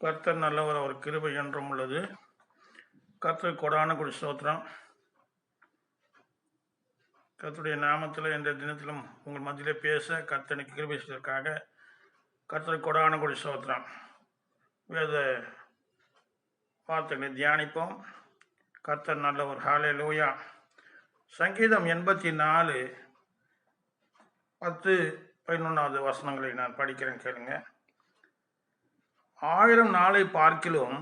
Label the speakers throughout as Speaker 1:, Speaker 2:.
Speaker 1: கர்த்தர் நல்லவர், அவர் கிருபை என்றும் உள்ளது. கர்த்தர் கொடான கொடி ஸ்தோத்திரம். கர்த்தருடைய நாமத்தில் இந்த தினத்திலும் உங்கள் மத்தியிலே பேச கர்த்தனுக்கு கிருபை செய்வதற்காக கர்த்தர் கொடான கொடி ஸ்தோத்திரம். வேத வார்த்தைகளை தியானிப்போம். கர்த்தர் நல்லவர். ஹல்லேலூயா. சங்கீதம் 84 10-11 வசனங்களை நான் படிக்கிறேன், கேளுங்க. 1000 நாளை பார்க்கிலும்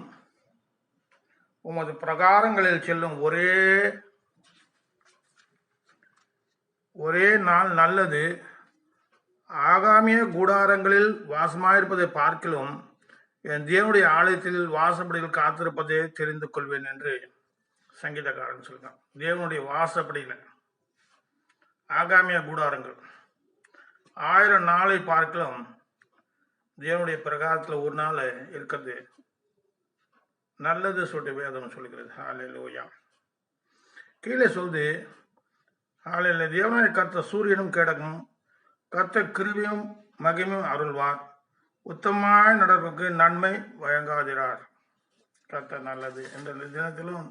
Speaker 1: உமது பிரகாரங்களில் செல்லும் ஒரே நாள் நல்லது. ஆகாமிய கூடாரங்களில் வாசமாயிருப்பதை பார்க்கிலும் என் தேவனுடைய ஆலயத்தில் வாசப்படியில் காத்திருப்பதை தெரிந்து கொள்வேன் என்று சங்கீதக்காரன் சொல்றான். தேவனுடைய வாசப்படியில் ஆகாமிய கூடாரங்கள் 1000 நாளை பார்க்கிலும் தேவனுடைய பிரகாரத்தில் ஒரு நாள் இருக்கிறது நல்லது சொல்லிட்டு வேதம் சொல்லுகிறது. ஹல்லேலூயா. கீழே சொல்லுது, ஹல்லேலூயா. தேவனாய கர்த்தர் சூரியனும் கேடக்கும், கர்த்தர் கிருபையும் மகிமையும் அருள்வார், உத்தமமாய் நடப்பதற்கு நன்மை வழங்காதிரார். கர்த்தர் நல்லது. இந்த தினத்திலும்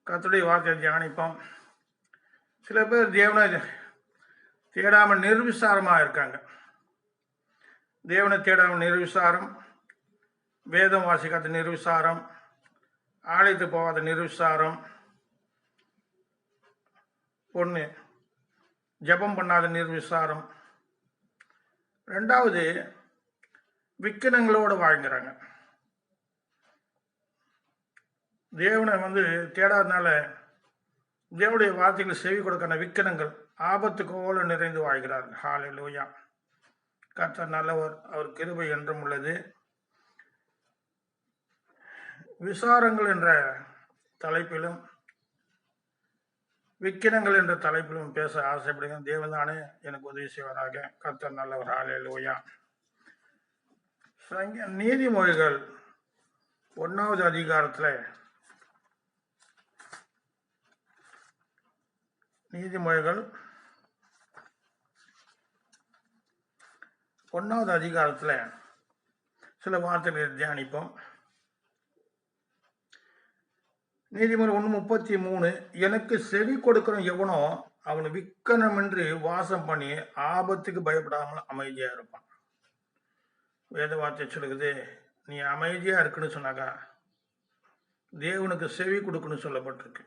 Speaker 1: கர்த்தருடைய வார்த்தையை தியானிப்போம். சில பேர் தேவனை தேடாமல் நிர்விசாரமாக இருக்காங்க. தேவனை தேடாமல் நிர்விசாரம், வேதம் வாசிக்காத நிர்விசாரம், ஆலயத்துக்கு போகாத நிர்விசாரம், ஒன்று ஜபம் பண்ணாத நிர்விசாரம், ரெண்டாவது விக்கினங்களோடு வாழ்கிறாங்க. தேவனை தேடாதனால தேவனுடைய வார்த்தைகளை செவி கொடுக்கிற விக்கினங்கள் ஆபத்துக்கோடு நிறைந்து வாழ்கிறார்கள். ஹல்லேலூயா. கர்த்தர் நல்லவர், அவர் கிருபை என்றும் உள்ளது. விசாரங்கள் என்ற தலைப்பிலும் விக்கினங்கள் என்ற தலைப்பிலும் பேச ஆசைப்படுகிறேன். தேவதானே எனக்கு உதவி செய்வதாக. கர்த்தர் நல்லவர். ஹல்லேலூயா. நீதிமொழிகள் 1வது அதிகாரத்தில் நீதிமொழிகள் 1வது அதிகாரத்தில் சில வார்த்தைகளை தியானிப்போம். நீதிமொழி 1:33, எனக்கு செவி கொடுக்கிற எவனோ அவன் விக்கனமின்றி வாசம் பண்ணி ஆபத்துக்கு பயப்படாமல் அமைதியா இருப்பான். வேத வார்த்தை சொல்லுகிறது, நீ அமைதியா இருக்குன்னு சொன்னாக்கா தேவனுக்கு செவி கொடுக்கணும்னு சொல்லப்பட்டிருக்கு.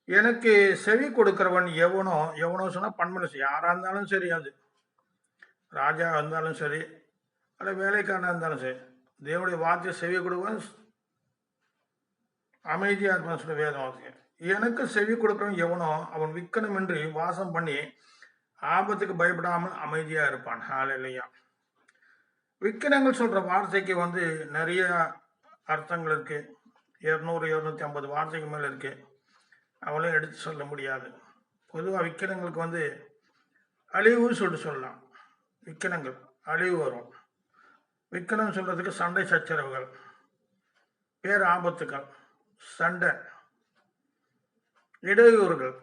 Speaker 1: எனக்கு செவி கொடுக்கிறவன் எவனோ சொன்னா பன்மனசு யாரா இருந்தாலும் சரி, அது ராஜா இருந்தாலும் சரி, அல்ல வேலைக்காரனா இருந்தாலும் சரி, தேவனுடைய வார்த்தையை செவி கொடுவன் அமைதியா இருப்பான்னு சொல்லி வேதம் வாசிக்க. எனக்கு செவி கொடுக்கிறவன் எவனோ அவன் விக்கனமின்றி வாசம் பண்ணி ஆபத்துக்கு பயப்படாமல் அமைதியா இருப்பான். ஹல்லேலூயா. விக்கினங்கள் சொல்ற வார்த்தைக்கு நிறைய அர்த்தங்கள் இருக்கு. 200-250 வார்த்தைக்கு மேல இருக்கு. அவளையும் எடுத்து சொல்ல முடியாது. பொதுவாக விக்கினங்களுக்கு அழிவு சொல்லிட்டு சொல்லலாம். விக்கினங்கள் அழிவு வரும். விக்கினம் சொல்றதுக்கு சண்டை சச்சரவுகள், பேர் ஆபத்துக்கள், சண்டை, இடையூறுகள்,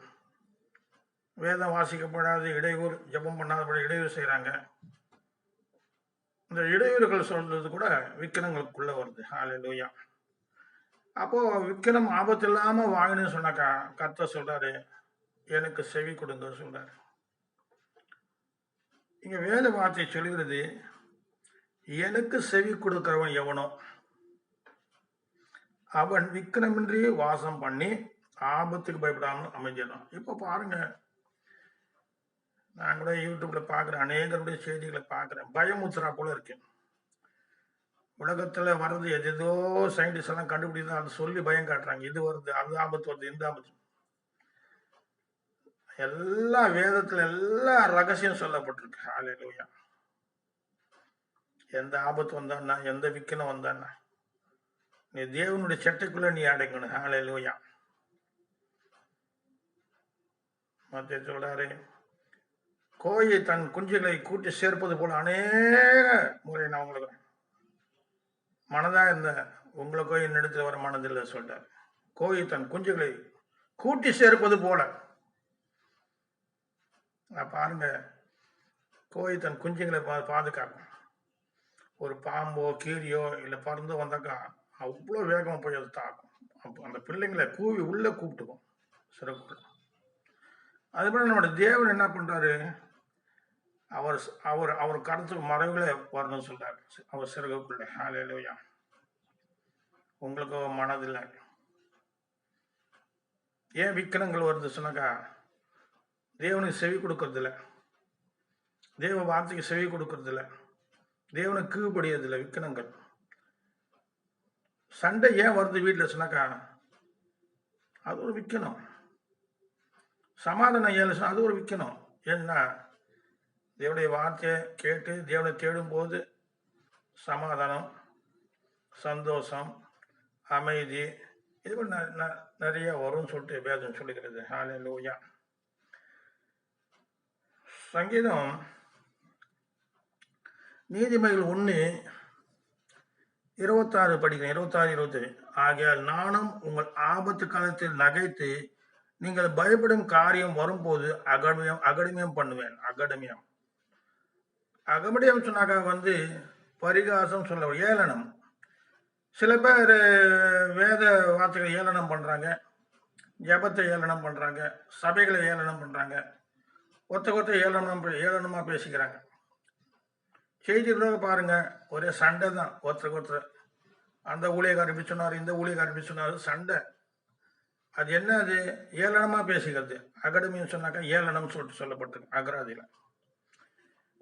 Speaker 1: வேதம் வாசிக்கப்படாத இடையூறு, ஜபம் பண்ணாதபடி இடையூறு செய்யறாங்க. இந்த இடையூறுகள் சொல்றது கூட விக்கினங்களுக்குள்ள வருது. ஹல்லேலூயா. அப்போ விக்கினம் ஆபத்து இல்லாம வாங்கணும்னு சொன்னாக்கா கர்த்தர் சொல்றாரு, எனக்கு செவி கொடுங்க சொல்றாரு. இங்க வேத வார்த்தை சொல்கிறது, எனக்கு செவி கொடுக்கிறவன் எவனோ அவன் விக்கிரமின்றி வாசம் பண்ணி ஆபத்துக்கு பயப்படாமல் அமைஞ்சிடும். இப்ப பாருங்க, நான் கூட யூடியூப்ல பாக்குறேன், அநேகருடைய செய்திகளை பாக்குறேன், பயமுத்துறா போல இருக்கு. உலகத்துல வர்றது எதோ சயின்டிஸ்ட் எல்லாம் கண்டுபிடிச்சு அதை சொல்லி பயம் காட்டுறாங்க. இது வருது, அது ஆபத்து வருது, இந்த ஆபத்து. எல்லா வேதத்துல எல்லா ரகசியம் சொல்லப்பட்டிருக்கு. ஹல்லேலூயா. எந்த ஆபத்து வந்தான்னா, எந்த விக்கினம் வந்தான்னா, நீ தேவனுடைய சட்டைக்குள்ள நீ அடைக்கணும். ஹல்லேலூயா. மத்திய சொல்றாரு, கோயை தன் குஞ்சுகளை கூட்டி சேர்ப்பது போல அநேக முறை நான் உங்களுக்கு மனதா இருந்த உங்களுக்கோ என்னிடத்துல வர மனதில்லை சொல்றாரு. கோயை தன் குஞ்சுகளை கூட்டி சேர்ப்பது போல. பாருங்க, கோழி தன் குஞ்சுகளை பாதுகாக்கும். ஒரு பாம்போ கீரியோ இல்லை பறந்து வந்தாக்கா அவ்வளோ வேகமாக போய் அது தாக்கும். அப்போ அந்த பிள்ளைங்களை கூவி உள்ளே கூப்பிட்டுக்கும் சிறகுக்குள்ள. அதே மாதிரி நம்மளோட தேவன் என்ன பண்றாரு, அவர் அவர் அவர் கடத்துக்கு மறைவுகளே வரணும்னு சொல்றாரு அவர் சிறகுக்குள்ள. ஹalleluya. உங்களுக்கு மனதில்லை. ஏன் விக்கிரங்கள் வருது சொன்னாக்கா, தேவனுக்கு செவி கொடுக்கறது இல்லை, தேவ வார்த்தைக்கு செவி கொடுக்கறது இல்லை, தேவனுக்கு கீழ்படியது இல்லை விக்கிரங்கள். சண்டை ஏன் வருது வீட்டில் சொன்னாக்கா, அது ஒரு விக்கணும். சமாதானம் ஏழு அது ஒரு விக்கணும். ஏன்னா தேவனுடைய வார்த்தையை கேட்டு தேவனை தேடும் போது சமாதானம், சந்தோஷம், அமைதி இது நிறைய வரும்னு சொல்லிட்டு வேதம் சொல்லுகிறது. ஹalleluya. சங்கீதம் நீதிமொழிகள் 1:26 படிக்கிறேன். 26-27. ஆகையால் நானும் உங்கள் ஆபத்து காலத்தில் நகைத்து நீங்கள் பயப்படும் காரியம் வரும்போது அகடமியம் பண்ணுவேன். அகமடியம் சொன்னாக்கா பரிகாசம் சொல்ல ஏளனம். சில பேர் வேத வார்த்தைகளை ஏளனம் பண்றாங்க, ஜபத்தை ஏளனம் பண்றாங்க, சபைகளை ஏளனம் பண்றாங்க, ஒருத்த ஏளனமா பேசிக்கிறாங்க. செய்திகளோட பாருங்க, ஒரே சண்டை தான். ஒருத்தர் அந்த ஊழியக்காரர் இப்படி சொன்னார், இந்த ஊழியக்காரர் இப்படி சொன்னார், சண்டை. அது என்ன? அது ஏளனமா பேசிக்கிறது. அகடமின்னு சொன்னாக்கா ஏளனம் சொல்லிட்டு சொல்லப்பட்டிருக்கு அகராதியில.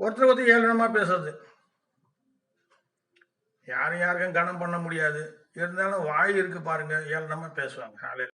Speaker 1: ஒருத்தர் ஏளனமா பேசுறது. யாரும் யாருக்கும் கனம் பண்ண முடியாது, இருந்தாலும் வாய் இருக்கு பாருங்க, ஏளனமா பேசுவாங்க.